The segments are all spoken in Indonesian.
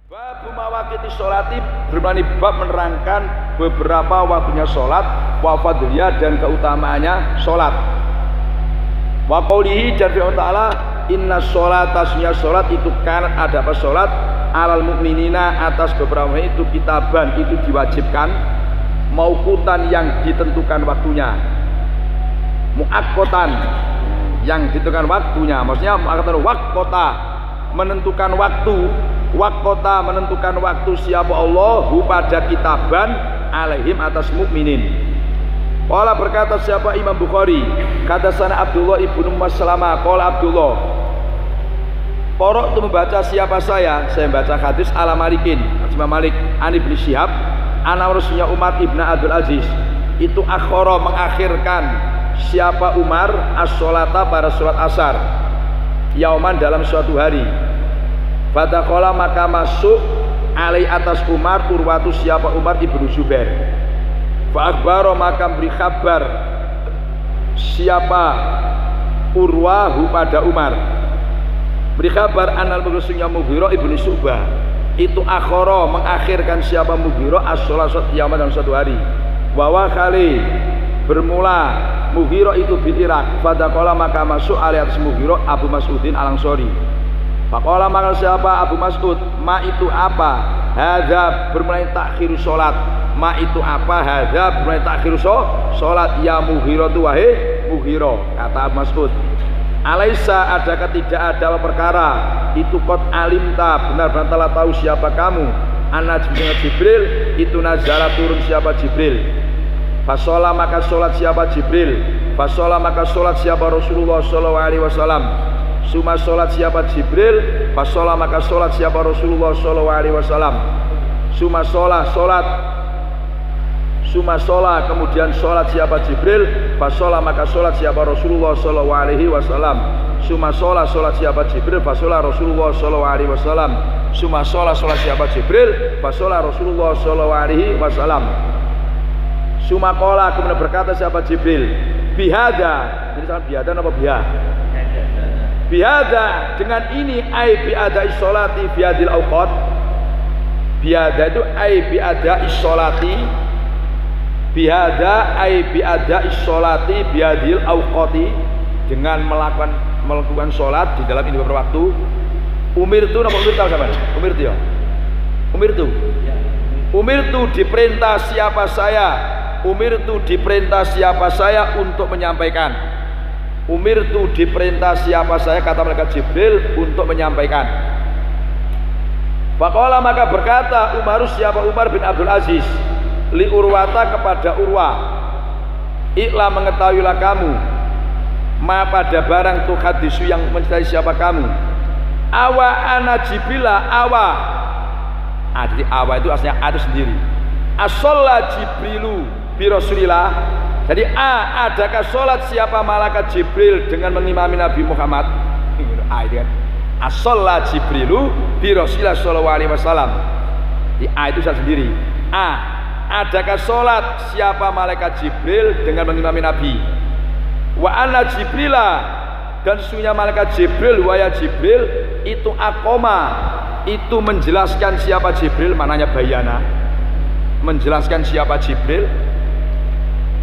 Bab mawaqiti sholati bermani bab menerangkan beberapa waktunya sholat, wa fadliyah dan keutamaannya sholat. Wa qaulihi dan firman ta'ala, inna sholata sunya sholat itu kan ada apa sholat alal mukminina atas beberapa itu kitaban itu diwajibkan mauqutan yang ditentukan waktunya, muaqqatan yang ditentukan waktunya, maksudnya muaqqatan waqta menentukan waktu, waqta menentukan waktu siapa Allah pada kitaban alaihim atas mukminin. Qala berkata siapa Imam Bukhari, kata sana Abdullah ibnu Maslamah, qala Abdullah, qara'tu membaca siapa saya membaca hadis ala Malikin, Imam Malik an Ibnu Syihab, ana rasulnya Umar ibnu Abdul Aziz, itu akhara mengakhirkan siapa Umar as-sholata pada sholat asar, yauman dalam suatu hari. Fadaqala maka masuk alai atas Umar Urwatu siapa Umar ibnu Zubair. Fa akhbaro maka beri kabar siapa Urwahu pada Umar, beri kabar anal berusungnya Mughirah ibnu Syu'bah, itu akhara mengakhirkan siapa Mughirah as-sholat yauman dalam suatu hari. Wa kali bermula Mughirah itu bil Irak. Fadaqala maka masuk alai atas Mughirah Abu Mas'udin al-Ansari. Faqala maka siapa Abu Mas'ud, ma itu apa? Hadza bermulai takhir salat. Ma itu apa? Hadza bermulai takhir salat ya Mughirah tu wahai Mughirah. Kata Abu Mas'ud, alaisa adakah tidak ada perkara itu qad alimta benar-benar telah tahu siapa kamu anna Jibril itu nazala turun siapa Jibril. Fasola maka sholat siapa Jibril. Fasola maka sholat siapa Rasulullah sallallahu alaihi wasallam. Suma sholat siapa Jibril. Fasola maka sholat siapa Rasulullah sallallahu alaihi wasallam. Suma sholat kemudian sholat siapa Jibril. Fasola maka sholat siapa Rasulullah sallallahu alaihi wasallam. Suma sholat siapa Jibril. Fasola Rasulullah sallallahu alaihi wasallam. Suma sholat siapa Jibril. Fasola Rasulullah sallallahu alaihi wasallam. Sumakola kemudian berkata siapa Jibril, bihada, ini sangat bihada apa biha? Bihada dengan ini ai biada isolati biadil awqat. Bihada itu ai biada isolati, bihada ai biada isolati biadil awqati, dengan melakukan sholat di dalam ini beberapa waktu. Umir itu nama umir tahu sama? Umir itu ya. Umir itu diperintah siapa saya. Umir itu diperintah siapa saya untuk menyampaikan. Umir itu diperintah siapa saya, kata malaikat Jibril, untuk menyampaikan. Faqala maka berkata Umar siapa Umar bin Abdul Aziz li Urwata kepada Urwah, ikla mengetahuilah kamu ma pada barang tu hadisu yang mencintai siapa kamu. Awa ana Jibrila awa. Jadi awa itu aslinya ada sendiri. As-sholla Jibrilu bi Rasulillah. Jadi adakah sholat siapa malaikat Jibril dengan mengimami Nabi Muhammad? Ayat as-sholla Jibrilu bi Rasulillah sallallahu alaihi wasallam. Di itu saya sendiri. Adakah sholat siapa malaikat Jibril dengan mengimami Nabi? Wa anna Jibrila dan sesungguhnya malaikat Jibril waya Jibril itu akoma itu menjelaskan siapa Jibril, maknanya bayana, menjelaskan siapa Jibril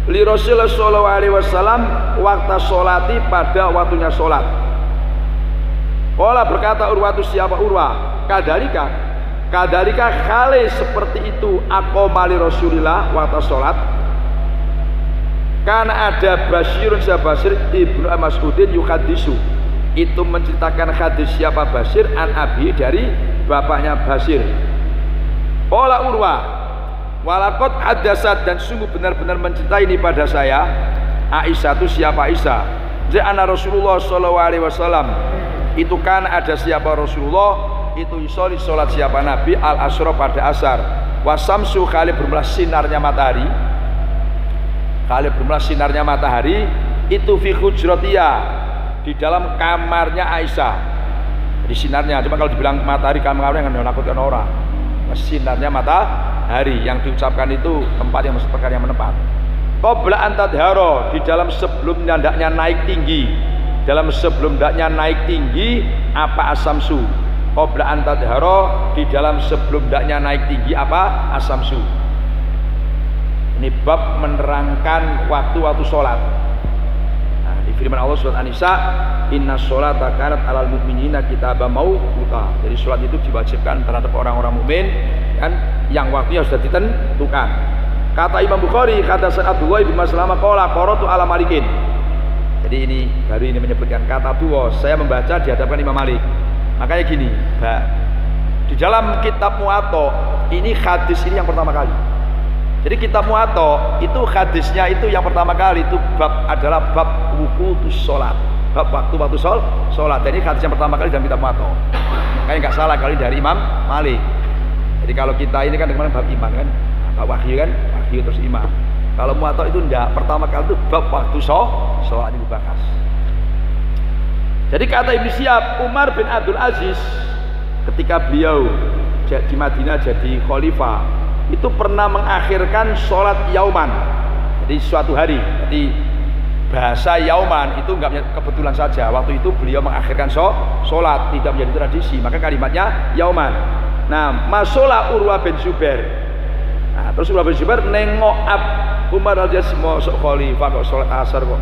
li Rasulullah sallallahu alaihi wasallam waktu sholati pada waktunya sholat. Qala berkata Urwatu siapa Urwah, kadalika khali seperti itu aqoma li Rasulillah waktu sholat. Karena ada Basyirun siapa Basyir ibnu Mas'udin yuhadisu itu menceritakan hadis siapa Basyir an abi dari bapaknya Basyir. Qala Urwah walakot hadasat dan sungguh benar-benar mencintai ini pada saya Aisyah itu siapa Aisyah ja'ana Rasulullah sallallahu alaihi wasallam itu kan ada siapa Rasulullah itu yusoli sholat siapa Nabi al-asra pada asar wasamsu kali bermulah sinarnya matahari itu fi hujratiyah di dalam kamarnya Aisyah di sinarnya. Cuma kalau dibilang matahari kamarnya kan menakutkan orang. Sinarnya matahari yang diucapkan itu tempat yang perkara yang menepat. Qabla antadharo di dalam sebelum hendaknya naik tinggi, dalam sebelum hendaknya naik tinggi apa asamsu qabla an tadhara, di dalam sebelum hendaknya naik tinggi apa? Asamsu. Ini bab menerangkan waktu-waktu sholat. Nah, di firman Allah surat An-Nisa, inna sholata kanat alal mu'minina kitaban mawquta. Jadi sholat itu diwajibkan terhadap orang-orang mukmin kan, yang waktunya sudah ditentukan. Kata Imam Bukhari, kata Abdullah bin Maslamah qala qara'tu ala Malikin. Jadi ini baru ini menyebutkan kata tua, saya membaca di hadapan Imam Malik. Makanya gini, di dalam kitab Muwatta ini hadis ini yang pertama kali. Jadi kitab Muwatta itu hadisnya itu yang pertama kali itu bab adalah bab wuqutus sholat, bab waktu-waktu sholat. Jadi hadis yang pertama kali dalam kitab Muwatta. Makanya nggak salah kali dari Imam Malik. Jadi kalau kita ini kan kemarin bab iman kan, bab wahyu kan, wahyu terus iman. Kalau Muwatta itu enggak, pertama kali itu bab waktu sholat ini dibahas. Jadi kata Ibnu Syihab, Umar bin Abdul Aziz ketika beliau di Madinah jadi khalifah itu pernah mengakhirkan sholat yauman, jadi suatu hari. Jadi bahasa yauman itu enggak kebetulan saja, waktu itu beliau mengakhirkan sholat, tidak menjadi tradisi, maka kalimatnya yauman. Nah, masalah Urwah bin Zubair. Nah, terus Urwah bin Zubair nengok Umar radhiyallahu anhu masuk khalifah kok sholat asar kok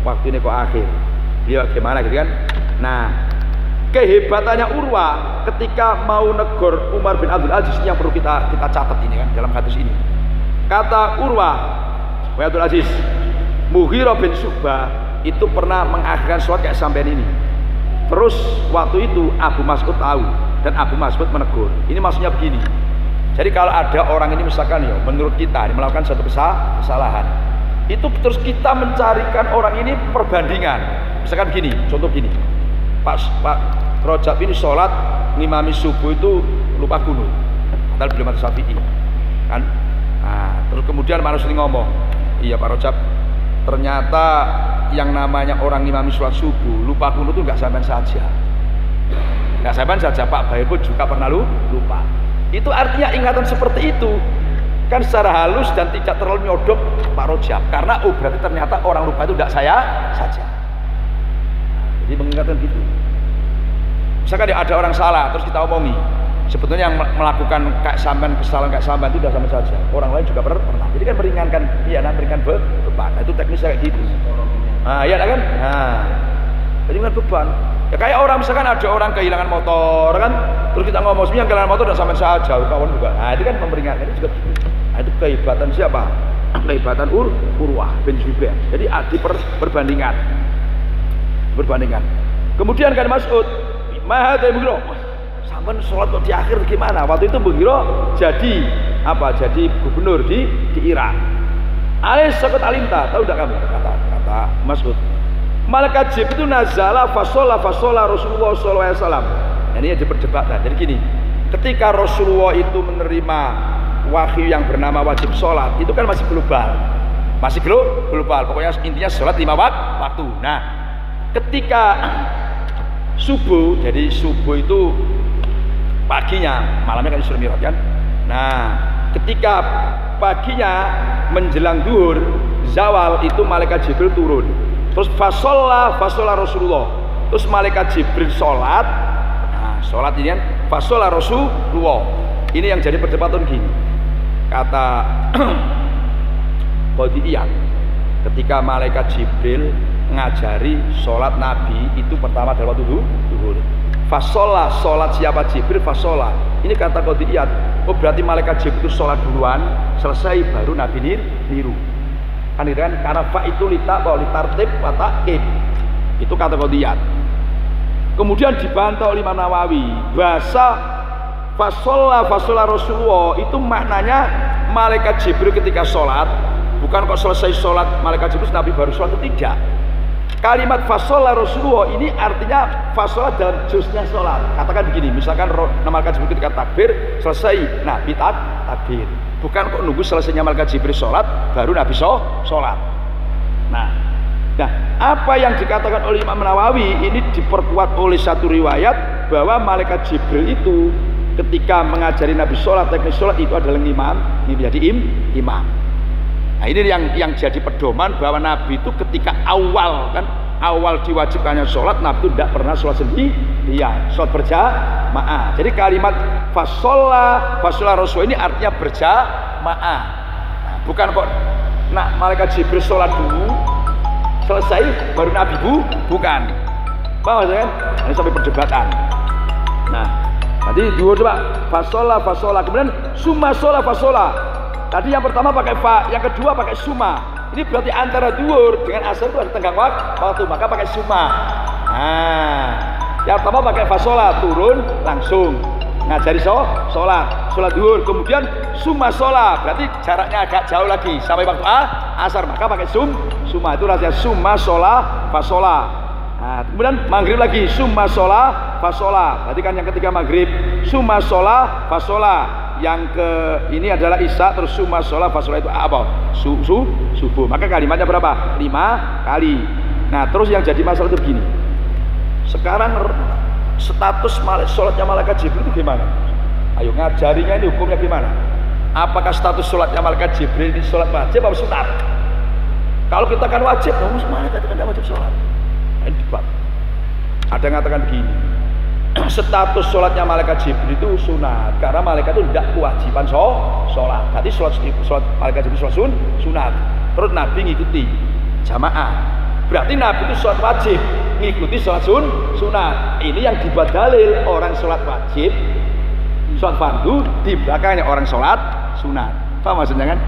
waktu ini kok akhir. Beliau gimana gitu kan? Nah, kehebatannya Urwah ketika mau negor Umar bin Abdul Aziz yang perlu kita catat ini kan dalam hadis ini. Kata Urwah bin Abdul Aziz, Mughirah bin Syu'bah itu pernah mengakhirkan sholat kayak sampean ini. Terus waktu itu Abu Mas'ud tahu dan Abu Mas'ud menegur. Ini maksudnya begini. Jadi kalau ada orang ini misalkan ya menurut kita melakukan satu kesalahan, itu terus kita mencarikan orang ini perbandingan. Misalkan begini, contoh gini. Pak Rajab ini sholat ngimami subuh itu lupa kunut, padahal beliau madzhab Syafi'i kan. Nah, terus kemudian manusia ngomong, iya Pak Rajab, ternyata yang namanya orang ngimami sholat subuh lupa kunut itu nggak sampean saja, Pak Bayi pun juga pernah lupa. Itu artinya ingatan seperti itu kan secara halus dan tidak terlalu nyodok Pak Rajab, karena berarti ternyata orang lupa itu tidak saya saja. Jadi mengingatkan gitu. Misalkan ada orang salah terus kita omongi, sebetulnya yang melakukan kesalahan kayak sampean itu sudah sama saja, orang lain juga pernah. Jadi kan meringankan, iya, meringankan beban. Nah, itu teknisnya kayak gitu. Nah, iya kan? Nah, meringankan beban. Ya kayak orang misalkan ada orang kehilangan motor kan, terus kita ngomong sebenarnya kehilangan motor sudah sama saja, kawan juga. Nah, itu kan memperingatkan, itu juga gitu. Nah, itu kehebatan siapa? Kehebatan Urwah bin Zubair. Jadi perbandingan. Kemudian kan Mas'ud, Mahadai Mughirah, sampean sholat kok di akhir gimana? Waktu itu Mughirah jadi apa? Jadi gubernur di Irak. Alis sakut alimta, tahu tidak kamu? Kata Mas'ud. Malaikat Jibril itu nazala fasola Rasulullah SAW. Ini jadi perdebatan. Jadi gini, ketika Rasulullah itu menerima wahyu yang bernama wajib sholat, itu kan masih global. Pokoknya intinya sholat 5 waktu. Nah, ketika subuh, jadi subuh itu paginya, malamnya kan Isra Mi'raj kan. Nah, ketika paginya menjelang duhur, zawal itu malaikat Jibril turun. Terus fasola Rasulullah. Terus malaikat Jibril sholat. Nah, sholat ini kan fasola Rasulullah. Ini yang jadi perdebatan gini. Kata Qadiyah, ketika malaikat Jibril ngajari sholat Nabi itu pertama adalah waktu duhur. Fasola, sholat siapa Jibril, fasola. Ini kata Qadiyah, oh berarti malaikat Jibril itu sholat duluan, selesai baru Nabi niru. Kan itu kan, karena fa itu litartib wa ta'ib. Itu kata Qadiyah. Kemudian dibantah oleh Imam Nawawi, bahasa fasola Rasulullah itu maknanya malaikat Jibril ketika sholat, bukan kok selesai sholat malaikat Jibril Nabi baru sholat, itu tidak. Kalimat fasola Rasulullah ini artinya fasola dalam jusnya sholat. Katakan begini, misalkan malaikat Jibril ketika takbir selesai, Nabi takbir. Bukan kok nunggu selesainya malaikat Jibril sholat baru Nabi sholat. Nah, apa yang dikatakan oleh Imam Nawawi ini diperkuat oleh satu riwayat bahwa malaikat Jibril itu ketika mengajari Nabi sholat, teknis sholat itu adalah imam, ini menjadi imam. Nah, ini yang jadi pedoman bahwa Nabi itu ketika awal kan awal diwajibkannya sholat, Nabi itu tidak pernah sholat sendirian, sholat berjamaah. Jadi kalimat fasolla Rasul ini artinya berjamaah. Bukan kok malaikat Jibril sholat dulu selesai baru Nabi bukan. Paham maksudnya kan? Ini sampai perdebatan. Nah, tadi dua coba fasolla, kemudian summa sholla fasolla. Tadi yang pertama pakai fa, yang kedua pakai summa. Ini berarti antara duhur dengan asar itu ada tenggang waktu, maka pakai summa. Nah, yang pertama pakai fasolla, turun langsung ngajari sholat duhur, kemudian summa sholat, berarti jaraknya agak jauh lagi sampai waktu asar, maka pakai summa, itu rahasia summa sholat fasola. Nah, kemudian maghrib lagi summa sholat fasola, berarti kan yang ketiga maghrib summa sholat fasola, yang ke ini adalah isya, terus summa sholat fasola itu apa? Subuh. Maka kalimatnya berapa? 5 kali. Nah, terus yang jadi masalah itu begini, sekarang status sholatnya malaikat Jibril itu gimana? Ayo ngajarinya ini hukumnya gimana? Apakah status sholatnya malaikat Jibril ini sholat wajib atau sunat? Kalau kita kan wajib, malaikat itu kan tidak wajib sholat. Ini debat. Ada yang mengatakan begini, status sholatnya malaikat Jibril itu sunat, karena malaikat itu tidak kewajiban sholat. Jadi sholat malaikat Jibril sholat sunat. Terus Nabi ngikuti jamaah. Berarti Nabi itu sholat wajib, ngikuti sholat sunat. Ini yang dibuat dalil, orang sholat wajib, sholat fardu, di belakangnya orang sholat sunat. Paham maksudnya kan?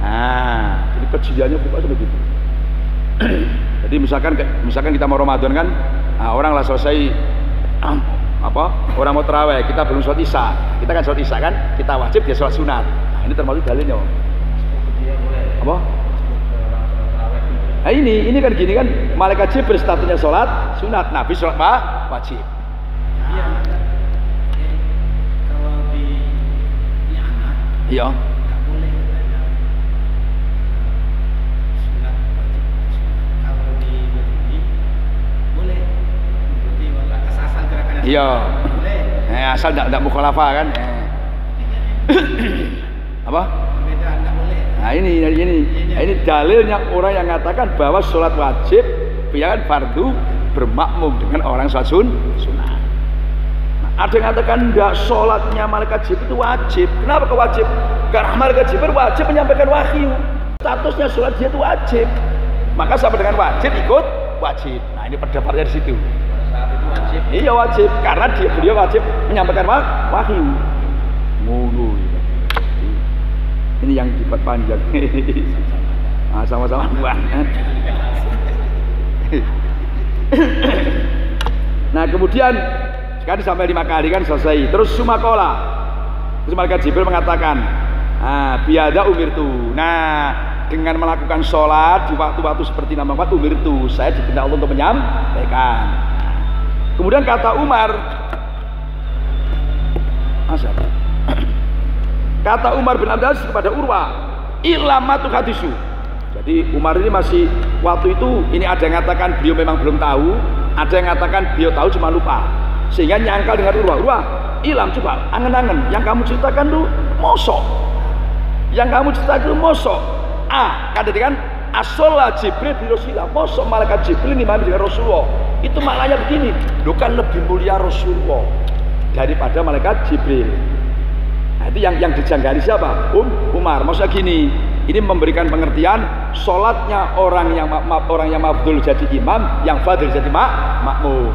Nah, jadi kejadiannya bukan seperti itu. Jadi misalkan kita mau Ramadan kan, orang lah selesai orang mau terawih, kita belum sholat isya, kita kan sholat isya kan, kita wajib, dia sholat sunat. Nah, ini termasuk dalilnya. Apa? Nah ini kan gini kan, malaikat Jibril statusnya sholat sunat, Nabi sholat wajib. Iya. Kalau di anak, iya. nggak boleh katanya sunat wajib. Kalau di berhenti boleh mengikuti asal gerakannya. Iya. Boleh. Asal tidak mukhalafah kan. Apa? Perbedaan nggak boleh. Nah ini dalilnya orang yang mengatakan bahwa sholat wajib ya kan fardu bermakmum dengan orang sholat sunat. Nah, ada yang mengatakan enggak, sholatnya malaikat Jibril itu wajib. Kenapa kewajib? Karena malaikat Jibril wajib menyampaikan wahyu, statusnya sholat dia itu wajib, maka sama dengan wajib ikut wajib. Nah ini perdebatannya di situ. Pada saat itu wajib. Iya wajib, karena beliau wajib menyampaikan wahyu. Mulu. Ini yang debat panjang. Sama-sama banget. Nah kemudian kan sampai 5 kali kan selesai. Terus sumakola, terus malaikat Jibril mengatakan, biada umirtu. Nah dengan melakukan sholat di waktu-waktu seperti nama waktu umirtu, saya diperintah Allah untuk menyampaikan. Kemudian kata Umar, kata Umar bin Abdul Aziz kepada Urwah, ilamatu hadisu. Jadi Umar ini masih waktu itu, ini ada yang mengatakan beliau memang belum tahu, ada yang mengatakan beliau tahu cuma lupa, sehingga nyangkal dengan Urwah, ilam coba angen-angen yang kamu ceritakan tuh mosok, yang kamu ceritakan itu mosok. Kata dia kan asolla Jibril bi Rasulillah, mosok malaikat Jibril ini mandi dengan Rasulullah. Itu maknanya begini, bukan lebih mulia Rasulullah daripada malaikat Jibril. Nah, itu yang dijanggali siapa? Umar. Maksudnya gini, ini memberikan pengertian sholatnya orang yang mafdul jadi imam, yang fadil jadi makmum.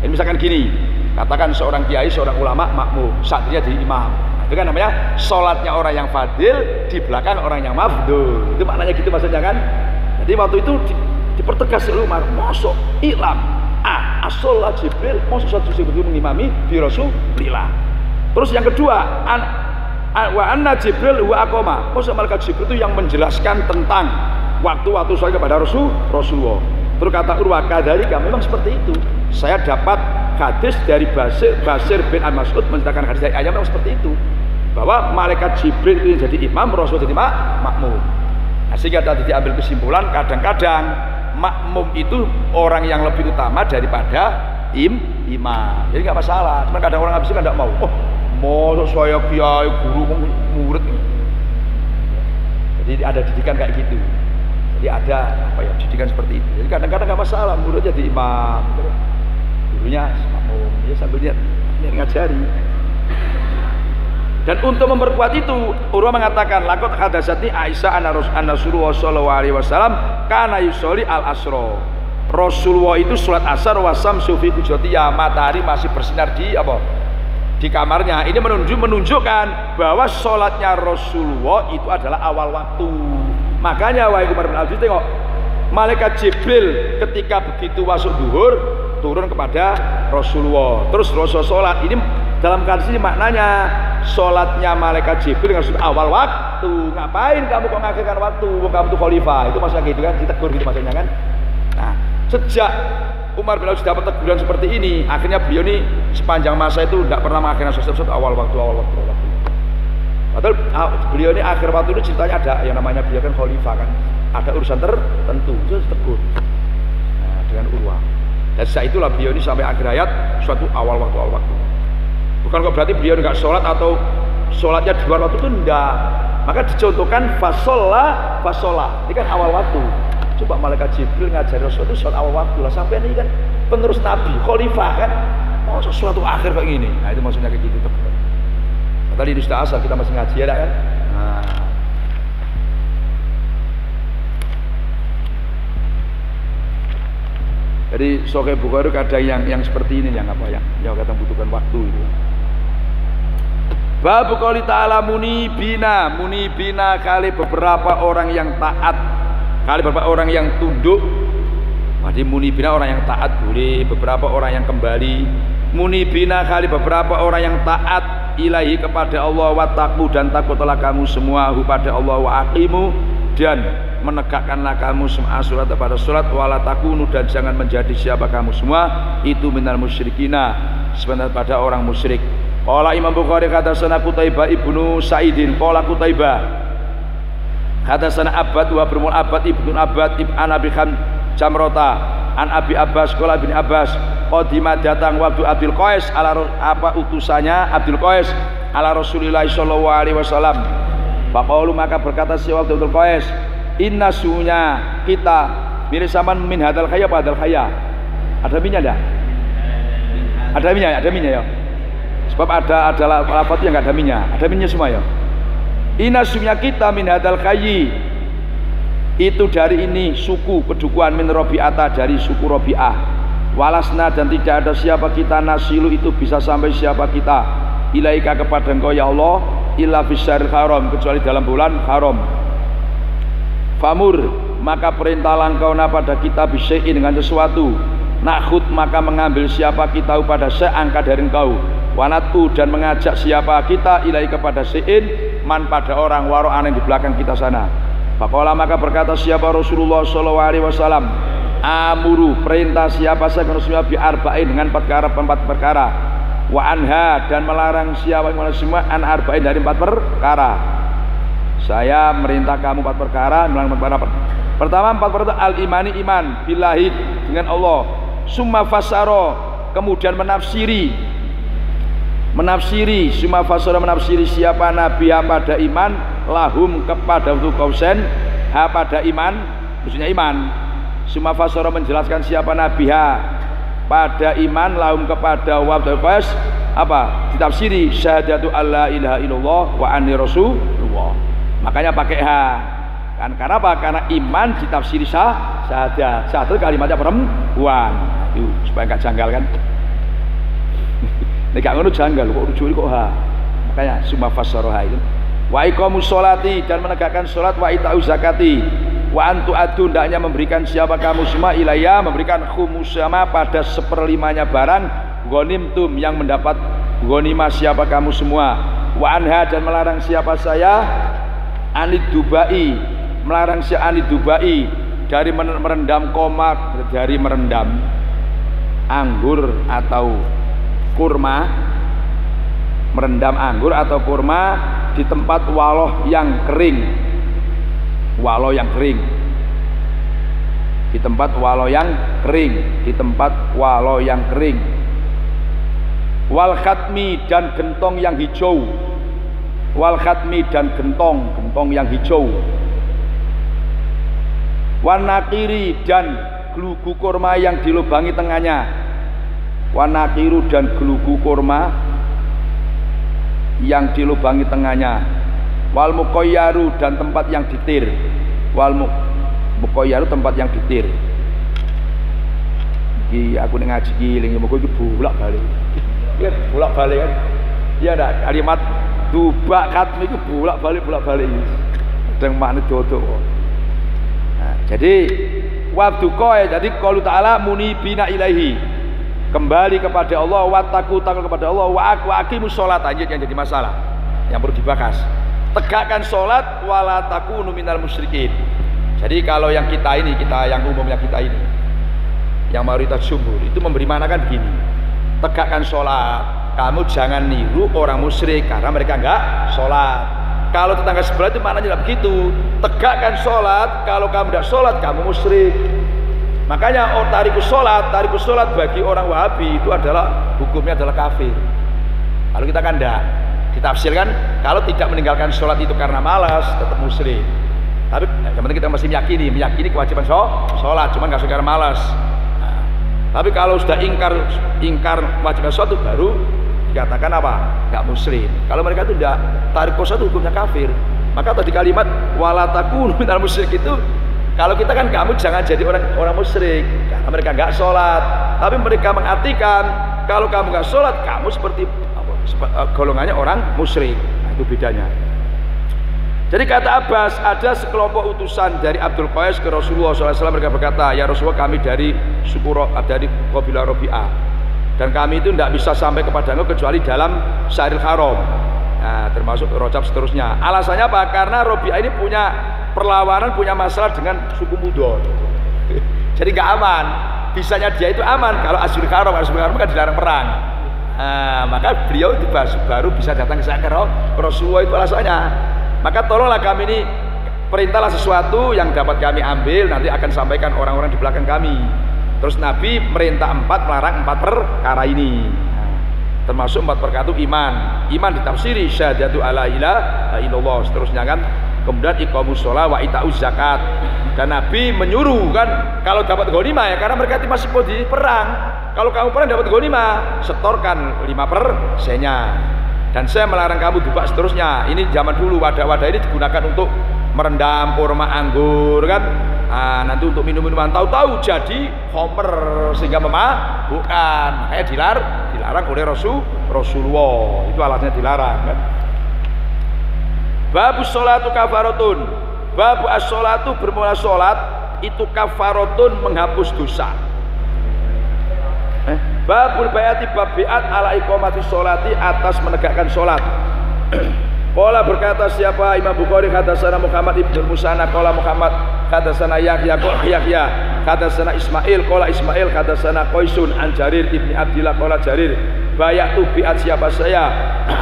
Ini misalkan gini, katakan seorang kiai, seorang ulama makmum, saatnya jadi imam. Nah, itu kan namanya sholatnya orang yang fadil di belakang orang yang mafdul. Itu maknanya gitu maksudnya kan. Jadi waktu itu dipertegas oleh Umar, mosok ilam as-sholat Jibril, mosok satu Jibril mengimami bi Rasulillah. Terus yang kedua, wa anna Jibril wa aqama. Mosok malaikat Jibril itu yang menjelaskan tentang waktu-waktu sholat kepada Rasulullah. Terus kata Urwah, kadzalika, memang seperti itu. Saya dapat hadis dari Basir bin Al-Mas'ud menceritakan hadis dari ayat memang seperti itu, bahwa malaikat Jibril itu jadi imam, Rasul jadi makmum. Nah, sehingga tadi diambil kesimpulan, kadang-kadang makmum itu orang yang lebih utama daripada imam. Jadi nggak masalah. Cuma kadang orang habis itu kan nggak mau. Mau saya kiai guru murid. Jadi ada didikan kayak gitu. Jadi ada apa ya didikan seperti itu. Jadi kadang-kadang nggak masalah, muridnya jadi imam, gurunya makmum, dia sambil niat ngajari. Dan untuk memperkuat itu, Urwah mengatakan, laqad hadatsatni Aisyah anna Rasulullah sallallahu alaihi wasallam kana yusolli al-asra. Rasulullah itu sholat asar wasam sufi hujratiyah, matahari masih bersinar di apa? Di kamarnya. Ini menunjukkan bahwa sholatnya Rasulullah itu adalah awal waktu. Makanya wahai Umar bin Abdul tengok, malaikat Jibril ketika begitu masuk duhur turun kepada Rasulullah. Terus Rasulullah sholat. Ini dalam hadis ini maknanya sholatnya malaikat Jibril dengan awal waktu. Ngapain kamu kok mengakhirkan waktu? Kamu itu khalifah. Itu maksudnya gitu kan, ditegur gitu maksudnya kan. Nah, sejak Umar bin Abdul dapat teguran seperti ini, akhirnya beliau ini sepanjang masa itu tidak pernah mengakhirkan sesuatu awal waktu. Padahal beliau ini akhir waktu itu ceritanya ada yang namanya beliau kan khalifah kan, ada urusan tertentu, itu tegur. Nah, dengan Urwah. Dan sejak itulah beliau ini sampai akhir hayat suatu awal waktu. Bukan kok berarti beliau nggak sholat atau sholatnya di luar waktu itu enggak. Maka dicontohkan fasolah. Ini kan awal waktu. Coba malaikat Jibril ngajari Rasul itu sholat awal waktu lah. Sampai ini kan penerus Nabi, khalifah kan. Oh suatu akhir kayak gini. Nah itu maksudnya kayak gitu. Tadi ini sudah asal kita masih ngaji ya kan. Nah. Jadi Sahih Bukhari kadang yang seperti ini yang apa yang kadang butuhkan waktu itu. Bab qouli ta'ala munibina kali beberapa orang yang taat, kali beberapa orang yang tunduk. Jadi munibina orang yang taat boleh, beberapa orang yang kembali. Munibina kali beberapa orang yang taat ilahi kepada Allah, wattaqu dan takutlah kamu semua kepada Allah, wa aqimu dan menegakkanlah kamu semua surat pada surat, wala takunu dan jangan menjadi siapa kamu semua itu minal musyrikina sebenarnya pada orang musyrik. Qala Imam Bukhari hadatsana Qutaibah ibnu Sa'idin qala Qutaibah hadatsana Abbad wa Brumul Abbad ibnu Abbad ibn Abi Jamrota an Abi Abbas qala bin Abbas qadima datang waktu Abdul Qais ala apa utusannya Abdul Qais ala Rasulillah sallallahu alaihi wasallam. Faqalu maka berkata si Abdul Qais, inna sunya kita mirip saman min hadal khaya padal khaya. Ada minyak enggak? Ada minyak ya. Sebab ada lafaz yang enggak ada minyak. Ada minyak semua ya. Inna sunya kita min hadal khayyi. Itu dari ini suku kedukuhan min Rabi'ata dari suku Rabi'ah. Walasna dan tidak ada siapa kita nasilu itu bisa sampai siapa kita ilaika kepada engkau ya Allah illa bisyaril haram kecuali dalam bulan haram. Famur maka perintahlah engkau pada kita bisyai'in dengan sesuatu. Nakhud maka mengambil siapa kita pada seangka dari engkau. Wanatu dan mengajak siapa kita ilahi kepada syai'in man pada orang waro'an yang di belakang kita sana. Faqala maka berkata siapa Rasulullah sallallahu alaihi wasallam, amuru perintah siapa saya Rasulullah bi arba'in dengan empat perkara. Wa anha dan melarang siapa semua an arba'in dari 4 perkara. Saya merintah kamu 4 perkara, melarang 4 perkara. Pertama 4 perkara al-imani iman billahi dengan Allah. Summa fasaro kemudian menafsiri summa fasara menafsiri siapa nabi pada iman lahum kepada kausen pada iman maksudnya iman. Summa fasara menjelaskan siapa nabi pada iman lahum kepada wabdul qais apa ditafsiri syahadatu alla ilaha illallah wa anni rasulullah. Makanya pakai kan karena apa? Karena iman ditafsiri syahadat kalimatnya perempuan itu supaya enggak janggal kan. Nek ngono janggal kok rujuk kok makanya summa fassaraha itu wa iqamus sholati dan menegakkan salat wa ita'uz zakati wa antu adun hendaknya memberikan siapa kamu semua ilayah memberikan khumusama pada 1/5-nya barang ghanimtum yang mendapat ghanimah siapa kamu semua wa anha dan melarang siapa saya anid dubai melarang si anid dubai dari merendam komak dari merendam anggur atau kurma, merendam anggur atau kurma di tempat waloh yang kering, di tempat waloh yang kering, wal khatmi dan gentong yang hijau, Wanakiri dan gelugu kurma yang dilubangi tengahnya. Wanakiru dan gelugu kurma yang dilubangi tengahnya. Wal muqayyaru dan tempat yang ditir. Wal muqayyaru tempat yang ditir. Iki aku ning ngaji iki ling muga iki bolak-balik. Iya bolak-balik kan. Iya ndak kalimat dubakat niku bolak-balik. Sedang makna dodo. Nah, jadi wabduqa jadi qaulu ta'ala munibina ilaihi. Kembali kepada Allah, wattaqu takut kepada Allah, wa aqimus shalat aja yang jadi masalah. Yang perlu dibahas. Tegakkan salat wala takunu minal musyrikin. Jadi kalau yang kita ini, kita yang umumnya kita ini, yang mayoritas jumhur itu memberi makna kan gini. Tegakkan salat, kamu jangan niru orang musyrik karena mereka enggak salat. Kalau tetangga sebelah itu maknanya tidak begitu. Tegakkan sholat, kalau kamu tidak sholat kamu musyrik. Makanya tarikus sholat bagi orang Wahabi itu adalah hukumnya adalah kafir. Kalau kita kan tidak ditafsirkan kalau tidak meninggalkan sholat itu karena malas tetap musyrik. Tapi yang penting kita masih meyakini kewajiban sholat, cuman nggak karena malas. Nah, tapi kalau sudah ingkar kewajiban sholat itu baru dikatakan apa? Enggak muslim. Kalau mereka itu tidak tarikus itu hukumnya kafir. Maka tadi kalimat wala takunu minal musyrik itu kalau kita kan kamu jangan jadi orang musyrik karena mereka enggak sholat. Tapi mereka mengartikan kalau kamu enggak sholat kamu seperti golongannya orang musyrik. Nah, itu bedanya. Jadi kata Abbas ada sekelompok utusan dari Abdul Qais ke Rasulullah SAW. Mereka berkata, ya Rasulullah kami dari suku dari kabilah Rabi'ah. Dan kami itu tidak bisa sampai kepada engkau kecuali dalam Syahril Haram. Nah, termasuk Rajab seterusnya. Alasannya apa? Karena Rabi'ah ini punya perlawanan, punya masalah dengan suku Mudhar. Jadi nggak aman. Bisanya dia itu aman kalau Syahril Haram kan dilarang perang. Nah, maka beliau itu baru bisa datang ke Rasulullah, itu alasannya. Maka tolonglah kami ini, perintahlah sesuatu yang dapat kami ambil, nanti akan sampaikan orang-orang di belakang kami. Terus Nabi merintah 4, melarang 4 perkara ini. Nah, termasuk 4 perkara itu iman ditafsiri syahadatu alla ilaha illallah, seterusnya kan. Kemudian iqamus shalah wa itauz zakat. Dan Nabi menyuruh kan kalau dapat ghanimah ya, karena mereka itu masih posisi perang. Kalau kamu perang dapat ghanimah, setorkan 5%-nya. Dan saya melarang kamu dubak seterusnya. Ini zaman dulu wadah-wadah ini digunakan untuk merendam kurma anggur kan. Nah, nanti untuk minum-minuman tahu-tahu jadi homer sehingga memabukkan. Makanya dilarang oleh Rasulullah. Itu alatnya dilarang kan. Babu sholatu kafaratun. Babu as-sholatu bermula sholat itu kafaratun menghapus dosa. Babul bayati bab biat ala iqamati sholati atas menegakkan sholat. Qala berkata siapa Imam Bukhari hadatsana Muhammad ibnu Musanna qala Muhammad hadatsana Yahya hadatsana Ismail qala Ismail hadatsana Qaisun an Jarir ibni Abdillah qala Jarir bayatu biat siapa saya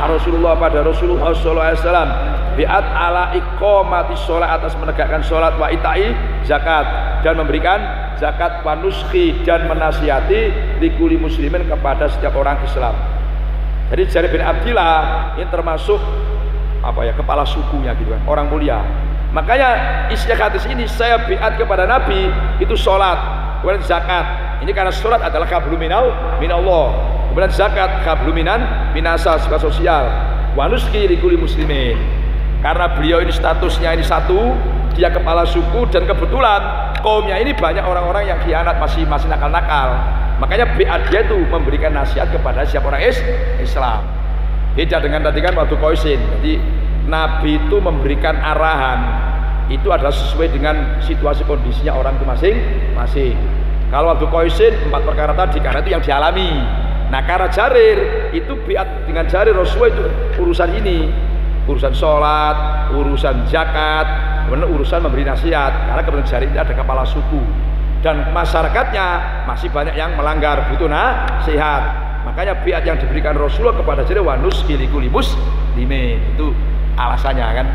Rasulullah pada Rasulullah sallallahu alaihi wasallam biat ala iqamati sholat atas menegakkan sholat wa itai zakat dan memberikan zakat wa nuskhi dan menasihati likuli muslimin kepada setiap orang Islam. Jadi Jarir bin Abdillah ini termasuk kepala sukunya gitu kan, orang mulia. Makanya isi hadis ini saya biat kepada Nabi itu sholat, kemudian zakat. Ini karena sholat adalah qablu minallah, kemudian zakat qablu minasa sifat sosial. Wa nuskhi likuli muslimin. Karena beliau ini statusnya ini satu, dia kepala suku dan kebetulan kaumnya ini banyak orang-orang yang khianat, masih nakal-nakal. Makanya biat dia itu memberikan nasihat kepada siapa orang Islam. Beda dengan tadi kan waktu Qaisin. Jadi Nabi itu memberikan arahan itu adalah sesuai dengan situasi kondisinya orang itu masing-masing. Kalau waktu Qaisin 4 perkara tadi karena itu yang dialami. Nah karena Jarir itu biat dengan Jarir Rasulullah itu urusan ini, urusan sholat, urusan zakat, kemudian urusan memberi nasihat. Karena kemudian Jarir itu ada kepala suku dan masyarakatnya masih banyak yang melanggar, butuh nasihat. Makanya biat yang diberikan Rasulullah kepada Jarir wa nuskhi likuli muslimin, itu alasannya kan.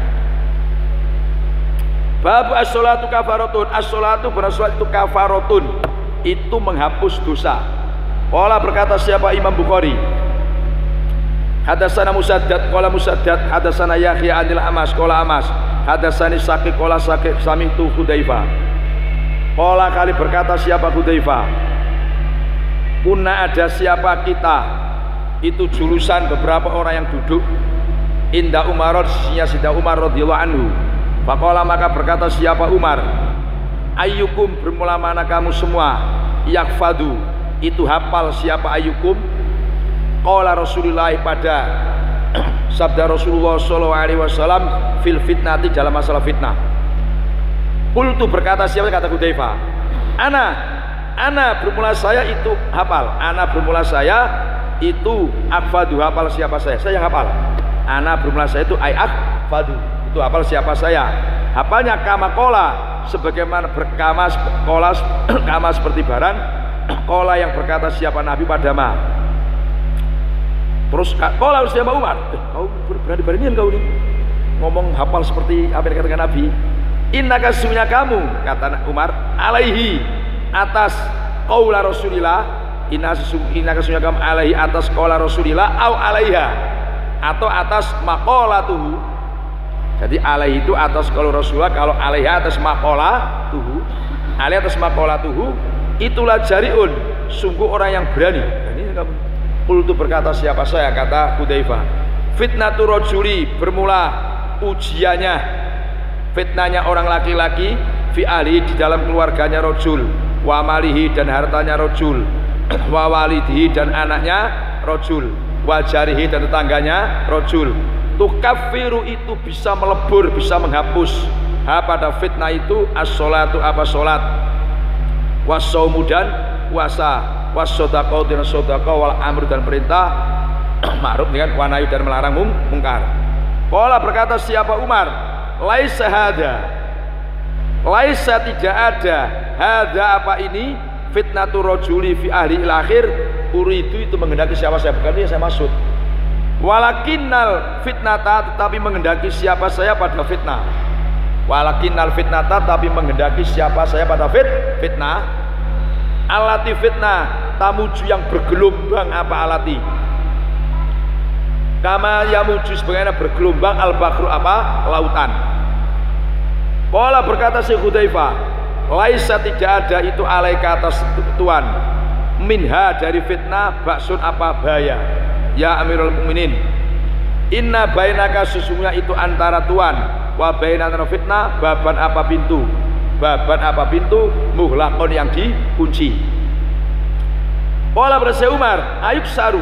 Bab as-sholatu kafaratun. As-sholatu berasal itu kafaratun, itu menghapus dosa. Qala berkata siapa Imam Bukhari hadatsana Musaddad qala Musaddad hadatsana Yahya anil Amas qala Amas hadatsani Saqi qala Saqi sami'tu Hudzaifah Qala kali berkata siapa Hudzaifah, kunna ada siapa kita, itu jurusan beberapa orang yang duduk inda Umar, sisinya Sidna Umar radhiyallahu anhu. Faqala maka berkata siapa Umar, ayyukum bermula mana kamu semua, yakfadu itu hafal siapa ayyukum. Qala Rasulullah pada sabda Rasulullah sallallahu alaihi wasallam fil fitnati dalam masalah fitnah. Qultu berkata siapa, kata Hudzaifah, ana bermula saya itu hafal, ana bermula saya itu akfadu hafal siapa saya yang hafal. Ana bermula saya itu ay akfadu itu hafal siapa saya. Hafalnya kama kola sebagaimana berkama kola kama seperti barang kola yang berkata siapa Nabi pada ma. Terus kola siapa Umar, kau berani-beranian kau ini ngomong hafal seperti apa yang dikatakan Nabi. Innaka sesungguhnya kamu, kata Umar, alaihi atas qaula Rasulillah, innaka sesungguhnya kamu alaihi atas qaula Rasulillah au alaiha atau atas maqalatuhu. Jadi alaihi itu atas qaula Rasulullah, kalau alaiha atas maqalatuhu, alaihi atas maqalatuhu itulah jariun, sungguh orang yang berani. Berani kamu. Qultu berkata siapa saya, kata Hudzaifah, fitnatu rajuli bermula ujiannya, fitnahnya orang laki-laki fi ahli di dalam keluarganya rajul, wa malihi dan hartanya rajul, wa walidihi dan anaknya rajul, wa jarihi dan tetangganya rajul. Tukaffiru itu bisa melebur, bisa menghapus ha pada fitnah itu as-sholatu apa sholat, was-shaumu dan puasa, was-shadaqah dan shadaqah, wal amru dan perintah ma'ruf dengan wa nahyi dan melarang mungkar. Qala berkata siapa Umar, laisa hada, laisa tidak ada, hada apa ini, fitnatu rajuli fi ahli akhir, uridu itu menghendaki siapa saya, bukan ini saya maksud. Walakinnal fitnata tetapi menghendaki siapa saya pada fitnah. Walakinnal fitnata tapi menghendaki siapa saya pada fitnah. Alati fitnah tamuju yang bergelombang apa alati. Kama yamuju sebagaimana bergelombang al-bakru apa lautan. Qala berkata Syekh Hudzaifah, laisa tidak ada itu alaika atas tuan minha dari fitnah baksun apa bahaya. Ya Amirul Mukminin, inna bainaka sesungguhnya itu antara tuan wa bainana fitnah baban apa pintu, baban apa pintu muhlaqon yang dikunci. Qala berkata Umar, ayuk saru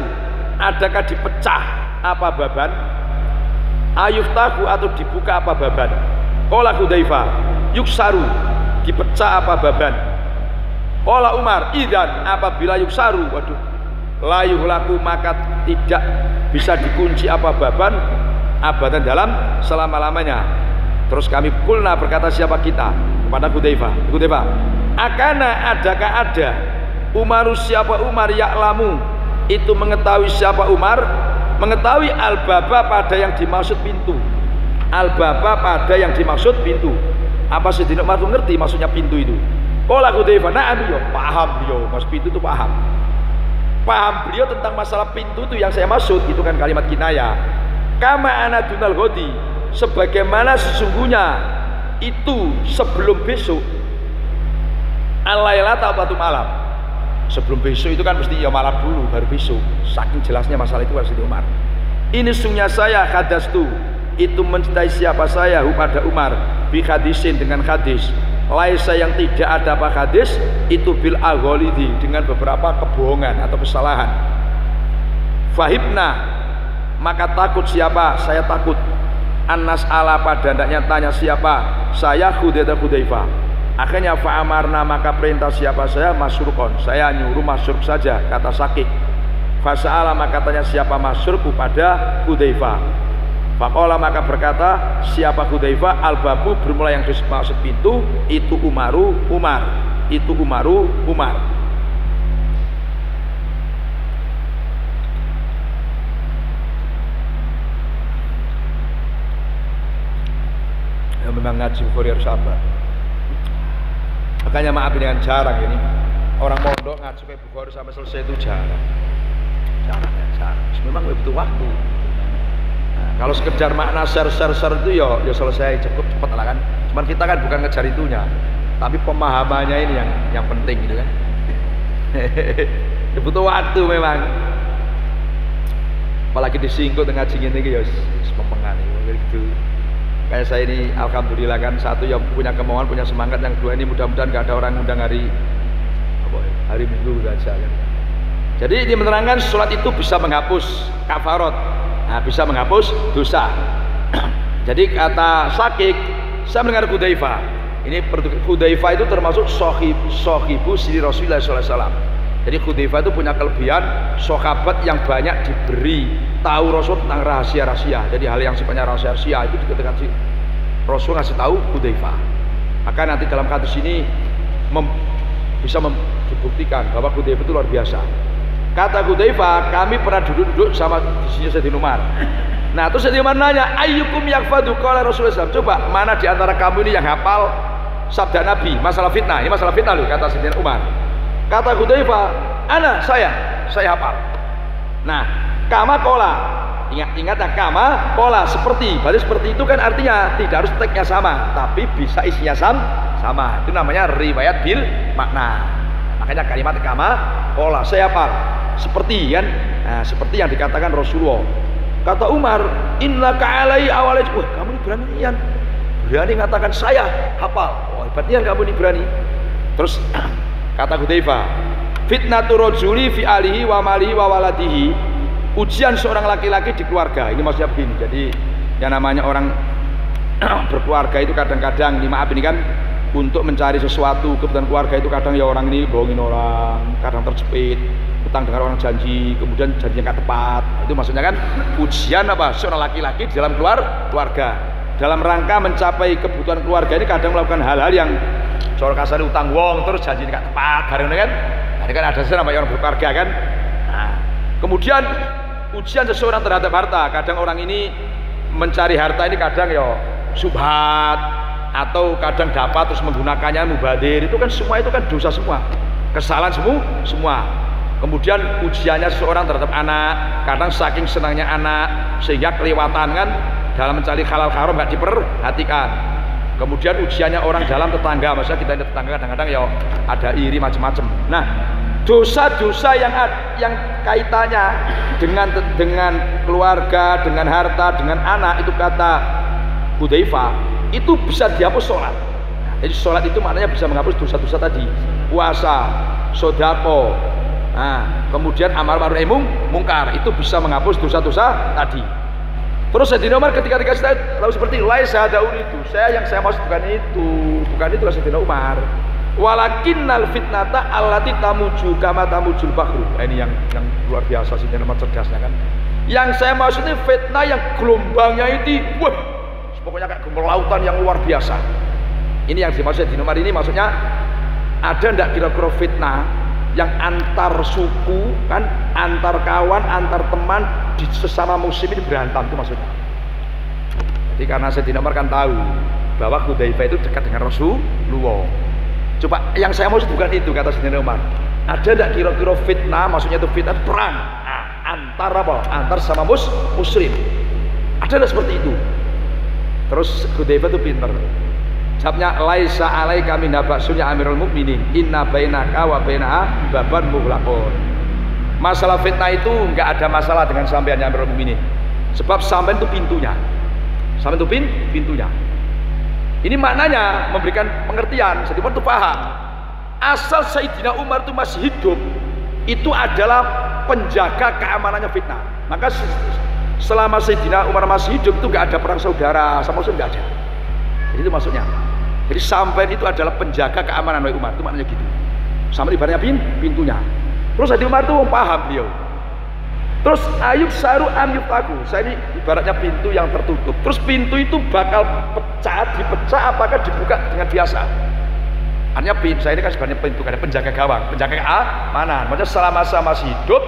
adakah dipecah apa baban, ayuftahu atau dibuka apa baban. Qala Hudzaifah, yuksaru dipecah apa baban. Qala Umar, idzan apabila yuksaru, waduh, la yuhlaku maka tidak bisa dikunci apa baban abadan dalam selama-lamanya. Terus kami kulna berkata siapa kita kepada Hudzaifah, akana adakah ada Umaru siapa Umar ya'lamu itu mengetahui siapa Umar, mengetahui al-baba pada yang dimaksud pintu, al-baba pada yang dimaksud pintu. Apa Sayyidina Umar mengerti maksudnya pintu itu? Qala Hudzaifah, na'am yo, paham yo, mas pintu itu paham beliau tentang masalah pintu itu yang saya maksud, itu kan kalimat kinaya. Kama ana dunal ghadi, sebagaimana sesungguhnya itu sebelum besok, al-laila atau satu malam. Sebelum besok itu kan mesti ya malam dulu baru besok. Saking jelasnya masalah itu harus Umar. Ini sungguhnya saya hadastu itu mencintai siapa saya pada Umar bi hadisin dengan hadis. Laisa yang tidak ada apa hadis itu bil agholidi dengan beberapa kebohongan atau kesalahan. Fahibna maka takut siapa saya takut, annas ala pada hendaknya tanya siapa saya Hudzaifah. Akhirnya fa'amarna maka perintah siapa saya masyrukon, saya nyuruh masyuruk saja, kata Sakik. Fasa'ala maka tanya siapa masyuruk pada Hudzaifah. Faqala maka berkata siapa Hudzaifah, al-babu bermula yang dimaksud pintu itu Umar. Ya memang ngaji Bukhari harus sabar. Makanya maaf dengan jarang ini orang mondok ngaji Bukhari sampai selesai itu jarang. Memang butuh waktu. Nah, kalau sekedar makna share itu ya selesai cepat lah kan. Cuman kita kan bukan ngejar itunya. Tapi pemahamannya ini yang penting gitu kan. Butuh waktu memang. Apalagi disingkut dengan ngaji ini ya pempengan gitu. Kayak saya ini alhamdulillah kan, satu yang punya kemauan, punya semangat, yang dua ini mudah-mudahan gak ada orang undang hari Minggu saja kan. Jadi ini menerangkan sholat itu bisa menghapus kafarat, nah, bisa menghapus dosa. Jadi kata Syakik, saya mendengar Hudzaifah. Ini Hudzaifah itu termasuk sohibu siri Rasulullah SAW. Jadi Hudzaifah itu punya kelebihan sahabat yang banyak diberi tahu Rasul tentang rahasia-rahasia. Jadi hal yang sifatnya rahasia-rahasia itu dikatakan si Rasul ngasih tahu Hudzaifah. Maka nanti dalam kasus ini bisa dibuktikan bahwa Hudzaifah itu luar biasa. Kata Hudzaifah, kami pernah duduk-duduk sama di sini Sayyidina Umar. Nah, terus Sayyidina Umar nanya, ayyukum yakfadu qala Rasulullah SAW. Coba mana di antara kamu ini yang hafal sabda Nabi masalah fitnah? Ini masalah fitnah loh, kata Sayyidina Umar. Kata Hudzaifah, saya hafal. Nah, kama kola, ingat ya, kama kola, seperti. Berarti seperti itu kan artinya tidak harus teksnya sama, tapi bisa isinya sama. Itu namanya riwayat bil makna. Makanya kalimat kama kola, saya hafal. Seperti kan, nah, seperti yang dikatakan Rasulullah. Kata Umar, innaka alai awalaj. Wah, kamu ini berani mengatakan saya hafal. Oh, hebatnya kamu ini berani. Terus kata Hudzaifah, fitnatu rajuli fi alihi wa malihi wa waladihi. Ujian seorang laki-laki di keluarga. Ini maksudnya begini. Jadi yang namanya orang berkeluarga itu kadang-kadang, maaf ini kan, untuk mencari sesuatu kebutuhan keluarga itu kadang ya orang ini bohongin orang, kadang terjepit, utang dengan orang janji, kemudian janjinya nggak tepat. Itu maksudnya kan ujian apa? Seorang laki-laki di dalam keluarga. Dalam rangka mencapai kebutuhan keluarga ini kadang melakukan hal-hal yang soal kasar utang wong terus janji nggak tepat bareng kan. Nah, ini kan ada namanya orang berkeluarga kan. Nah, kemudian ujian seseorang terhadap harta. Kadang orang ini mencari harta ini kadang ya subhat, atau kadang dapat terus menggunakannya mubadir. Itu kan semua itu kan dosa semua, kesalahan semua. Kemudian ujiannya seseorang terhadap anak, kadang saking senangnya anak sehingga kelewatan kan dalam mencari halal haram nggak diperhatikan. Kemudian ujiannya orang dalam tetangga, maksudnya kita tetangga kadang-kadang ya ada iri macam-macam. Nah, dosa-dosa yang kaitannya dengan keluarga, dengan harta, dengan anak, itu kata Hudzaifah itu bisa dihapus sholat. Jadi sholat itu maknanya bisa menghapus dosa-dosa tadi, puasa, sodako, nah, kemudian amal ma'ruf mungkar, itu bisa menghapus dosa-dosa tadi. Terus Sayyidina Umar ketika dikasih tahu seperti laisa daun itu, yang saya maksud bukan itu Sayyidina Umar. Walakinnal fitnata allati tamuju kama tamujul bahru. Ini yang luar biasa Sayyidina Umar cerdasnya kan. Yang saya maksudnya fitnah yang gelombangnya itu, wah, pokoknya kayak gelombang lautan yang luar biasa. Ini yang dimaksud Sayyidina Umar ini, maksudnya ada ndak kira-kira fitnah yang antar suku kan, antar kawan, antar teman di sesama muslim ini berantem, itu maksudnya. Jadi karena Sayyidina Umar kan tahu bahwa Hudzaifah itu dekat dengan Rasulullah. Coba yang saya maksud bukan itu, kata Sayyidina Umar. Ada enggak kira-kira fitnah, maksudnya itu fitnah perang antar apa? Antar sama muslim. Ada enggak seperti itu? Terus Hudzaifah itu pintar. Jawabnya laisa alaika min ba'sun ya Amirul Mukminin, inna bainaka wa bainaha baban mughlaqun. Masalah fitnah itu enggak ada masalah dengan sampean ya Amirul Mukminin. Sebab sampean itu pintunya. Sampean itu pintunya. Ini maknanya memberikan pengertian, jadi itu paham. Asal Sayyidina Umar itu masih hidup, itu adalah penjaga keamanannya fitnah. Maka selama Sayyidina Umar masih hidup itu nggak ada perang saudara sama musuh, nggak ada. Jadi itu maksudnya. Jadi sampai itu adalah penjaga keamanan oleh Umar, itu maknanya gitu. Sampai ibaratnya pintunya. Terus Sayyidina Umar itu paham beliau. Terus ayub saru amyub aku, saya ini ibaratnya pintu yang tertutup. Terus pintu itu bakal dipecah apakah dibuka dengan biasa? Artinya saya ini kan sebenarnya pintu, ada penjaga gawang, penjaga keamanan. Maksudnya selama saya masih hidup,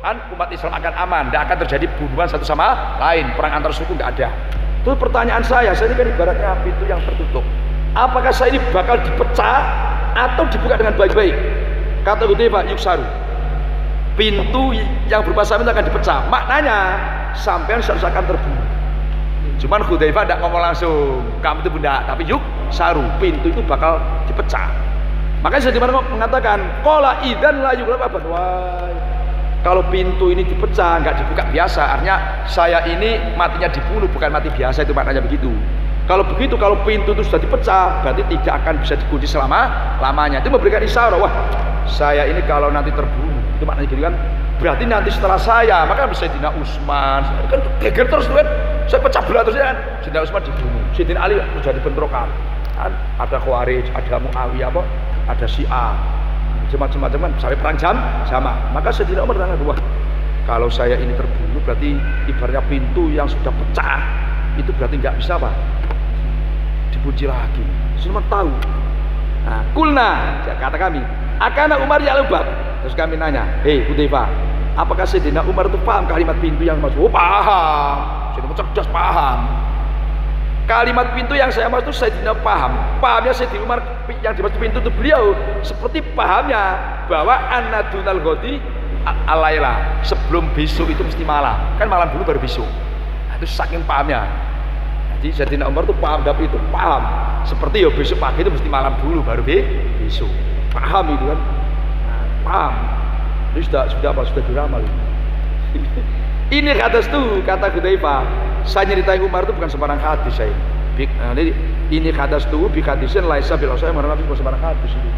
kan umat Islam akan aman, tidak akan terjadi bunuhan satu sama lain, perang antar suku tidak ada. Terus pertanyaan saya ini kan ibaratnya pintu yang tertutup. Apakah saya ini bakal dipecah atau dibuka dengan baik-baik? Kata Hudzaifah, yuksaru. Pintu yang berupa samin akan dipecah. Maknanya sampean harus akan terbunuh. Cuman Hudzaifah tidak ngomong langsung, kamu itu benda, tapi yuk saru, pintu itu bakal dipecah. Makanya Sayyidina Umar mengatakan, qala idzan la yughlaq abad. Wah, kalau pintu ini dipecah, nggak dibuka biasa, artinya saya ini matinya dibunuh, bukan mati biasa, itu maknanya begitu. Kalau begitu, kalau pintu itu sudah dipecah, berarti tidak akan bisa dikunci selama-lamanya. Itu memberikan isyarat, wah saya ini kalau nanti terbunuh, itu maknanya gitu kan. Berarti nanti setelah saya, maka Sayyidina Utsman kan geger terus kan, saya pecah belah terus kan. Sayyidina Utsman dibunuh, Sayyidina Ali terjadi bentrokan, kan? Ada Khawarij, ada Muawiyah, apa? Ada Syiah, macam-macam kan, sampai perang jamaah. Maka Sayyidina Umar bilang, wah kalau saya ini terbunuh, berarti ibaratnya pintu yang sudah pecah itu berarti nggak bisa apa? Dikunci lagi. Semua tahu. Nah, kulna, kata kami, akana Umar ya lebab. Terus kami nanya, hei Hudzaifah, apakah Sayyidina Umar itu paham kalimat pintu yang maksud? Oh paham, Sayyidina Umar cerdas, paham. Kalimat pintu yang saya maksud Sayyidina paham. Pahamnya Sayyidina Umar yang dimaksud pintu itu beliau seperti pahamnya bahwa an-nadunal ghadi alaila, sebelum besok itu mesti malam. Kan malam dulu baru besok. Nah, itu saking pahamnya. Jadi Sayyidina Umar itu paham dap itu, paham. Seperti ya besok pagi itu mesti malam dulu baru besok. Paham itu kan. Paham. Ini sudah apa? Sudah diramal. Ini kata Hudzaifah. Saya nyeritain Umar itu bukan sembarang hadis saya. Ini hadis itu bi hadisin laisa bil saya mengenai bukan sembarang hadis itu.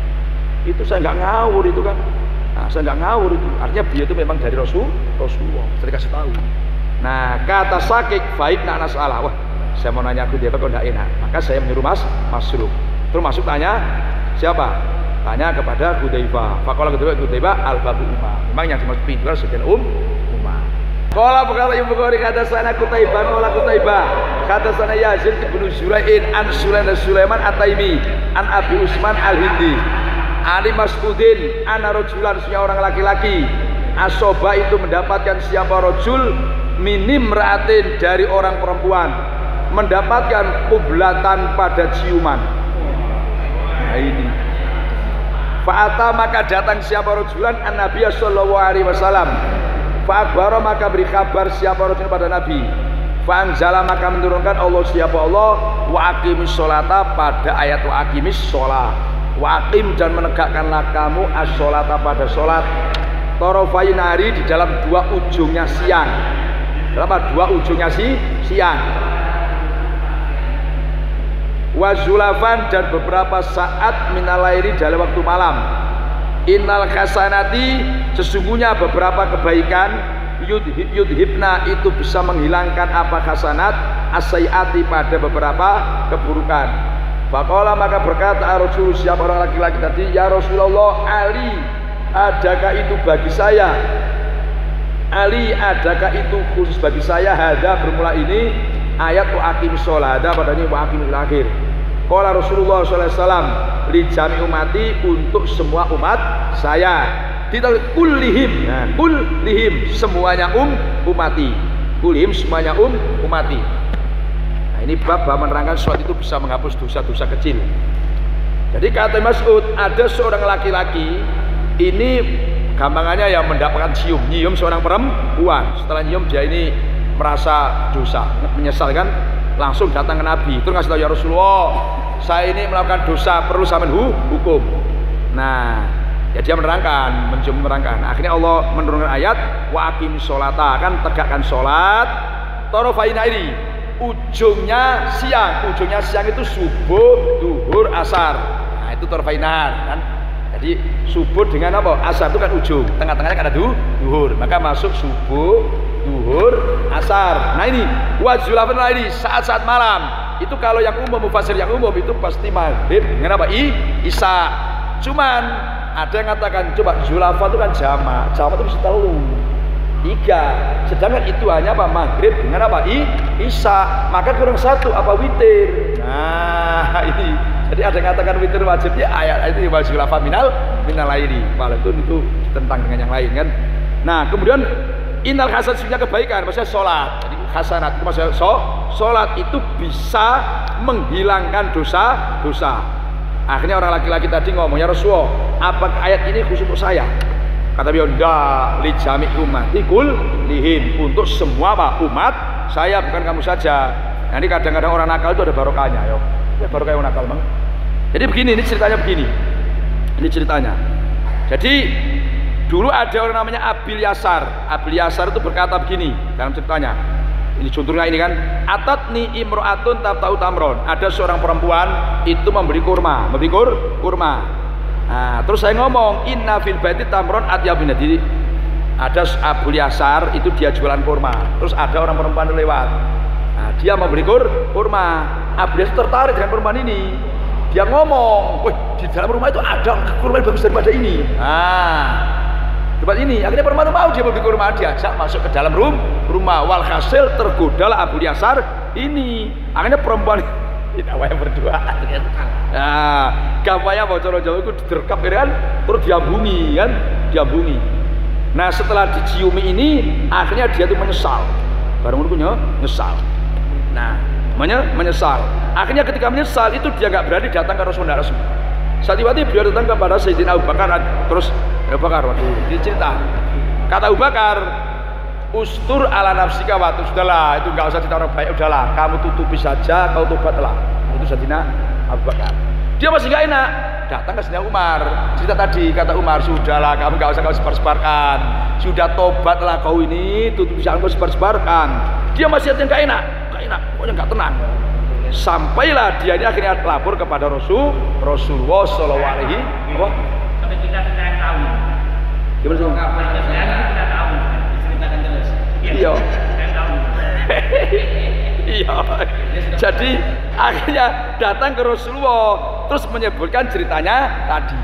Itu saya nggak ngawur itu kan. Nah, saya nggak ngawur itu. Artinya beliau itu memang dari Rasulullah. Saya dikasih tahu. Nah, kata Sakik baik nak nasalah. Wah, saya mau nanya Hudzaifah kok enggak enak. Maka saya menyuruh Masruq. Terus masuk tanya siapa? Tanya kepada Hudzaifah. Faqala Hudzaifah al-babu Umar. Memang yang dimaksud pintu adalah Sayyidina Umar. Qala berkata Imam Bukhari kata sana Qutaibah qala Qutaibah kata sana Yazid ibnu Zura'in an Sulaiman At-Taimi an Abi Usman Al-Hindi Ali Mas'udin ana rajulan orang laki-laki asoba itu mendapatkan siapa rajul minim ra'atin dari orang perempuan mendapatkan kublatan pada ciuman. Nah ini fa'ata maka datang siapa rajulan an Nabi sallallahu alaihi wasallam fa'akbara maka beri kabar siapa rajul pada Nabi fa'anzala maka menurunkan Allah siapa Allah wa aqimis sholata pada ayat wa aqimis sholat wa aqim dan menegakkanlah kamu as-sholata pada sholat torofain hari di dalam dua ujungnya siang. Dalam dua ujungnya siang wa zulafan dan beberapa saat minalairi dalam waktu malam. Innal hasanati sesungguhnya beberapa kebaikan yudhibna itu bisa menghilangkan apa hasanat asaiati pada beberapa keburukan. Faqala maka berkata Rasul siapa orang laki-laki tadi ya Rasulullah Ali adakah itu bagi saya Ali adakah itu khusus bagi saya hadza bermula ini ayat wa aqimis shalah pada ini wa aqimil akhir. Qala Rasulullah sallallahu alaihi wasallam li jami umati untuk semua umat saya. Tidak kullihim. Nah, kullihim semuanya umati. Kullihim semuanya umati. Nah, ini bab menerangkan sholat itu bisa menghapus dosa-dosa kecil. Jadi kata Mas'ud ada seorang laki-laki ini gampangannya yang mendapatkan nyium seorang perempuan. Setelah nyium dia ini merasa dosa, menyesal kan? Langsung datang ke Nabi. Terus ngasih tahu ya Rasulullah, saya ini melakukan dosa perlu sampean hukum. Nah, ya dia menerangkan. Akhirnya Allah menurunkan ayat wa aqimis sholata kan tegakkan sholat. Torofaina ini ujungnya siang itu subuh, duhur, asar. Nah itu torofaina kan. Jadi subuh dengan apa? Asar itu kan ujung. Tengah-tengahnya kan ada duhur. Maka masuk subuh, duhur, asar. Nah ini wajulafan ini saat-saat malam. Itu kalau yang umum, mufasir yang umum itu pasti maghrib dengan apa? Isya. Cuman ada yang mengatakan coba zulafa itu kan jamak itu mesti telu 3. Sedangkan itu hanya apa? Maghrib dengan apa? Isya. Maka kurang 1 apa? Witir. Nah ini. Jadi ada yang mengatakan witir wajib ya ayat itu wajulafa minal laili. Malah itu tentang dengan yang lain kan. Nah kemudian innal hasanat sebenarnya kebaikan, maksudnya sholat. Jadi hasanat itu maksudnya sholat itu bisa menghilangkan dosa. Akhirnya orang laki-laki tadi ngomongnya Rasulullah, apakah ayat ini khusus untuk saya? Kata beliau, enggak, li jami' ummati kullihim, untuk semua umat saya, bukan kamu saja. Nah, ini kadang-kadang orang nakal itu ada barokahnya, yo. Ya barokah orang nakal, Bang. Jadi begini, ini ceritanya begini. Ini ceritanya. Jadi dulu ada orang namanya Abil Yasar. Abil Yasar itu berkata begini dalam ceritanya. Ini contohnya ini kan, atatni imro'atun tabta'u tamron. Ada seorang perempuan itu membeli kurma, kurma. Nah, terus saya ngomong, inna fil baiti tamron atyabina. Jadi ada Abil Yasar itu dia jualan kurma. Terus ada orang perempuan lewat. Nah, dia membeli kurma. Abil Yasar tertarik dengan perempuan ini. Dia ngomong, wih, di dalam rumah itu ada kurma yang bagus daripada ini. Nah, tempat ini, akhirnya perempuan itu mau dia membeli kurma, diajak masuk ke dalam rumah. Walhasil tergodalah Abu Yasar ini. Akhirnya perempuan tidak wayang berdua. Nah, gampangnya bocor Jawa itu diterkap kan, terus diambungi kan, diambungi. Nah, setelah diciumi ini, akhirnya dia itu menyesal. Barang itu menyesal. Nah, menyesal. Akhirnya ketika menyesal itu dia nggak berani datang ke Rasulullah. Saat itu beliau datang kepada Sayyidina Abu Bakar, terus Abu Bakar waktu dicerita. Kata Abu Bakar, ustur ala nafsika waktu, sudahlah itu nggak usah cerita orang baik, udahlah kamu tutupi saja, kau tobatlah. Itu Sayyidina Abu Bakar. Dia masih nggak enak, datang ke Sayyidina Umar. Cerita tadi, kata Umar, sudahlah kamu nggak usah kau sebar-sebarkan, sudah tobatlah kau ini, tutupi jangan kau sebar-sebarkan. Dia masih hati nggak enak, pokoknya nggak tenang. Sampailah dia ini akhirnya lapor kepada Rasulullah Sallallahu Alaihi Wasallam. Sampai kita sekarang tahu. Gimana sih? Kita tahu. Diceritakan terus. Iya. Iya. Jadi akhirnya datang ke Rasulullah, terus menyebutkan ceritanya tadi.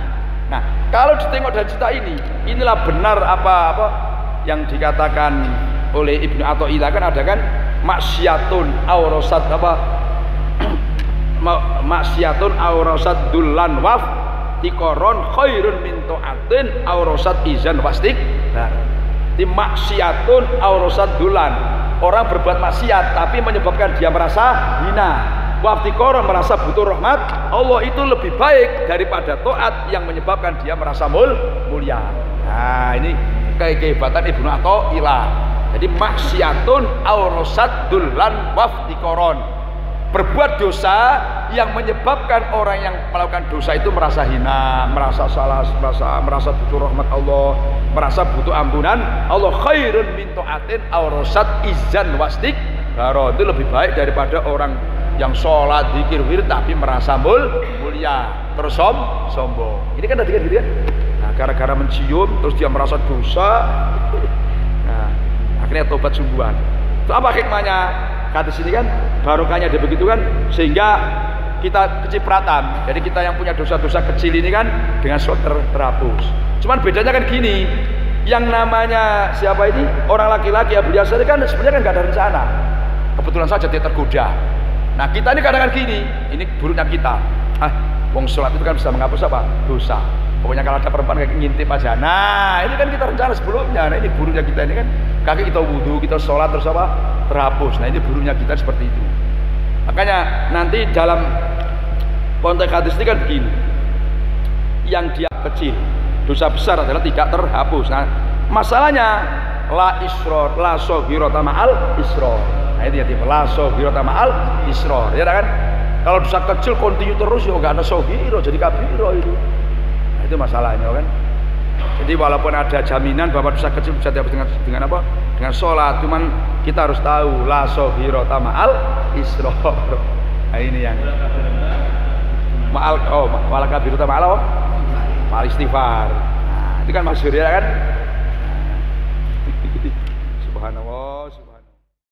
Nah, kalau ditengok dari cerita ini, inilah benar apa yang dikatakan oleh Ibnu Athaillah kan ada kan maksiatun aurasat maksiatun aurasat dullan waf tikoron khairun min taatin aurasat izan wastik. Nah, di maksiatun aurasat dullan, orang berbuat maksiat tapi menyebabkan dia merasa hina. Waf tikoron merasa butuh rahmat Allah, itu lebih baik daripada taat yang menyebabkan dia merasa mulia. Nah, ini kehebatan Ibnu Athaillah. Jadi maksiatun aurasat dullan waf tikoron, berbuat dosa yang menyebabkan orang yang melakukan dosa itu merasa hina, merasa salah, merasa butuh rahmat Allah, merasa butuh ampunan Allah. Khairun min taatin aurasat izan wastik baro, itu lebih baik daripada orang yang sholat zikir wirid tapi merasa mulia terus sombong. Ini kan tadi kan gitu ya. Nah, gara-gara mencium terus dia merasa dosa. Nah, akhirnya tobat sungguhan. Itu apa hikmahnya? Kata sini kan barokahnya dia begitu kan, sehingga kita kecipratan. Jadi kita yang punya dosa-dosa kecil ini kan dengan sholat terhapus. Cuman bedanya kan gini, yang namanya siapa ini orang laki-laki Abu Yasar kan sebenarnya kan nggak ada rencana, kebetulan saja dia tergoda. Nah, kita ini kadang-kadang gini, ini buruknya kita. Wong sholat itu kan bisa menghapus apa? Dosa. Pokoknya kalau ada perempuan kayak ngintip aja. Nah, ini kan kita rencana sebelumnya. Nah, ini buruknya kita ini kan, kaki kita wudhu, kita sholat terus apa? Terhapus. Nah, ini buruknya kita seperti itu. Makanya nanti dalam konteks hadis ini kan begini, yang dia kecil, dosa besar adalah tidak terhapus. Nah, masalahnya la isror, la soghirota ma'al isror. Nah, itu ya tipe la soghirota ma'al isror. Ya kan? Kalau dosa kecil kontinu terus ya nggak ada soghiro, jadi kabiro itu. Nah, itu masalahnya kan. Jadi walaupun ada jaminan bahwa dosa kecil bisa dihapus dengan apa? Dengan sholat, cuman kita harus tahu la soghirota ma'al isror. Nah, ini yang ma'al wala kabirota ma'al istighfar. Nah, itu kan maksudnya kan